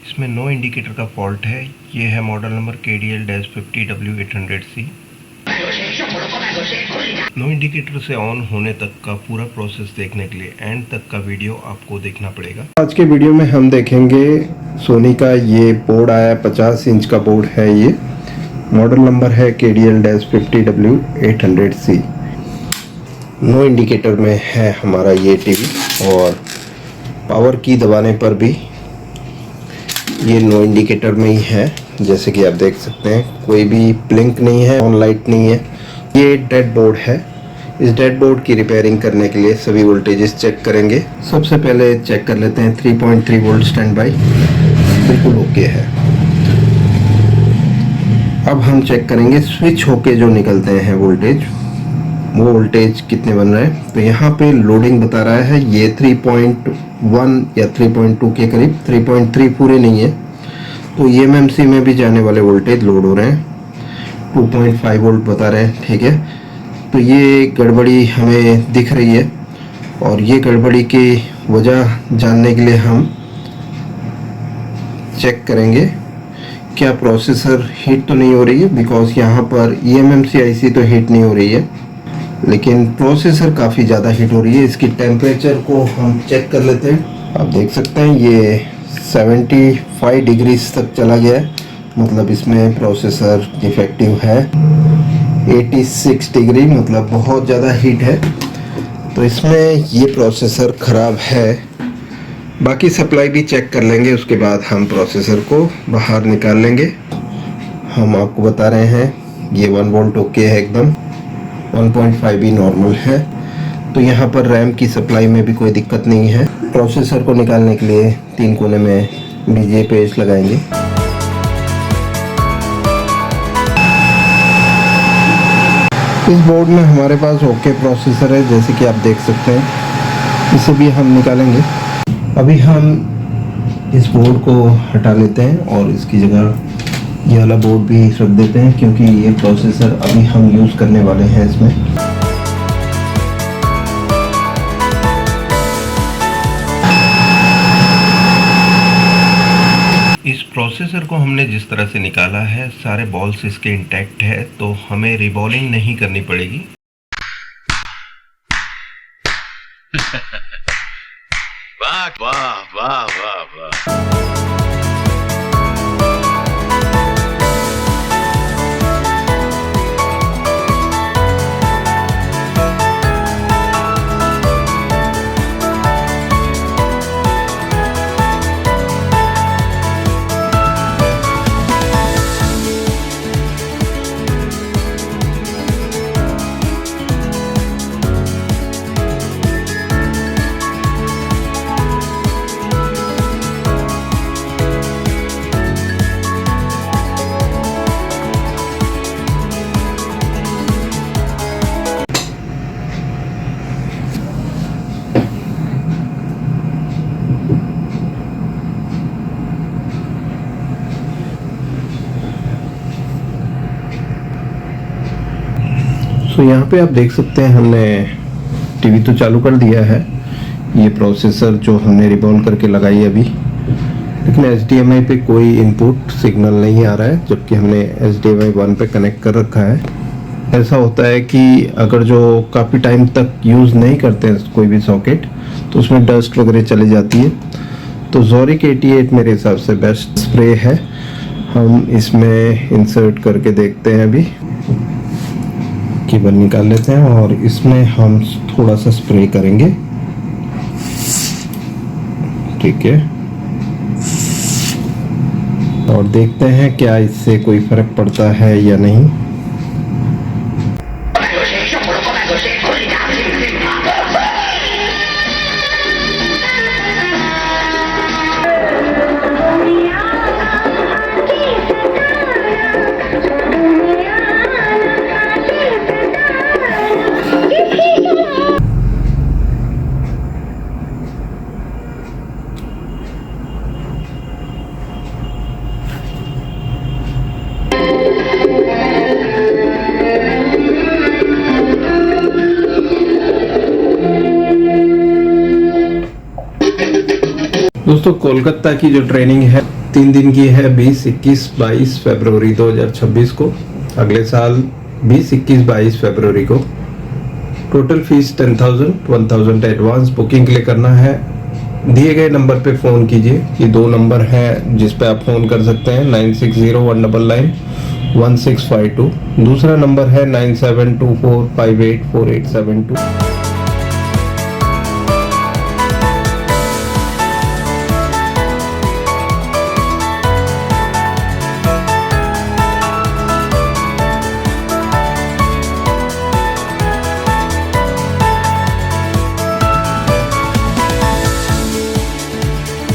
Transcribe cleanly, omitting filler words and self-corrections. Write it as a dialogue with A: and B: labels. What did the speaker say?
A: इसमें no indicator का fault है। ये है model number KDL-50W800C। No indicator से ऑन होने तक का पूरा प्रोसेस देखने के लिए एंड तक का वीडियो आपको देखना पड़ेगा।
B: आज के वीडियो में हम देखेंगे सोनी का ये बोर्ड आया 50 इंच का बोर्ड है। ये मॉडल नंबर है KDL-50W800C। नो इंडिकेटर में है हमारा ये टीवी और पावर की दबाने पर भी ये नो इंडिकेटर में ही है। जैसे कि आप देख सकते हैं कोई भी ब्लिंक नहीं है, ऑन लाइट नहीं है। ये डेड बोर्ड है। इस डेड बोर्ड की रिपेयरिंग करने के लिए सभी वोल्टेजेस चेक करेंगे। सबसे पहले चेक कर लेते हैं 3.3 वोल्ट स्टैंड बाई बिल्कुल ओके है। अब हम चेक करेंगे स्विच होके जो निकलते हैं वोल्टेज, वो वोल्टेज कितने बन रहे हैं। तो यहाँ पे लोडिंग बता रहा है ये 3.1 या 3.2 के करीब, 3.3 पूरे नहीं है। तो EMMC में भी जाने वाले वोल्टेज लोड हो रहे हैं, 2.5 वोल्ट बता रहे हैं। ठीक है, तो ये गड़बड़ी हमें दिख रही है और ये गड़बड़ी की वजह जानने के लिए हम चेक करेंगे क्या प्रोसेसर हीट तो नहीं हो रही है। बिकॉज यहाँ पर EMMC IC तो हीट नहीं हो रही है, लेकिन प्रोसेसर काफ़ी ज़्यादा हीट हो रही है। इसकी टेम्परेचर को हम चेक कर लेते हैं। आप देख सकते हैं ये 75 डिग्रीज तक चला गया है, मतलब इसमें प्रोसेसर डिफेक्टिव है। 86 डिग्री मतलब बहुत ज़्यादा हीट है, तो इसमें ये प्रोसेसर ख़राब है। बाकी सप्लाई भी चेक कर लेंगे, उसके बाद हम प्रोसेसर को बाहर निकाल लेंगे। हम आपको बता रहे हैं ये 1 वोल्ट ओके है एकदम, 1.5 भी नॉर्मल है। तो यहाँ पर रैम की सप्लाई में भी कोई दिक्कत नहीं है। प्रोसेसर को निकालने के लिए 3 कोने में BJ पेस्ट लगाएंगे। इस बोर्ड में हमारे पास ओके प्रोसेसर है, जैसे कि आप देख सकते हैं। इसे भी हम निकालेंगे। अभी हम इस बोर्ड को हटा लेते हैं और इसकी जगह ये वाला बोर्ड भी रख देते हैं, क्योंकि ये प्रोसेसर अभी हम यूज़ करने वाले हैं इसमें।
A: इस प्रोसेसर को हमने जिस तरह से निकाला है, सारे बॉल्स इसके इंटैक्ट है, तो हमें रिबॉलिंग नहीं करनी पड़ेगी।
C: वाह वाह वाह वाह वाह।
B: तो यहाँ पे आप देख सकते हैं हमने टीवी तो चालू कर दिया है। ये प्रोसेसर जो हमने रिबॉल करके लगाई अभी, लेकिन HDMI पे कोई इनपुट सिग्नल नहीं आ रहा है, जबकि हमने HDMI 1 पे कनेक्ट कर रखा है। ऐसा होता है कि अगर जो काफ़ी टाइम तक यूज़ नहीं करते हैं कोई भी सॉकेट, तो उसमें डस्ट वगैरह चली जाती है। तो Zorik 88 मेरे हिसाब से बेस्ट स्प्रे है। हम इसमें इंसर्ट करके देखते हैं, अभी केबल निकाल लेते हैं और इसमें हम थोड़ा सा स्प्रे करेंगे। ठीक है, और देखते हैं क्या इससे कोई फर्क पड़ता है या नहीं। दोस्तों कोलकाता की जो ट्रेनिंग है 3 दिन की है, 20, 21, 22 फरवरी 2026 को। अगले साल 20, 21, 22 फरवरी को। Total fees 10,000, 1,000 advance. बुकिंग के लिए करना है दिए गए नंबर पे फ़ोन कीजिए। ये 2 नंबर है जिस पे आप फ़ोन कर सकते हैं, 9601991652। दूसरा नंबर है 9724584872।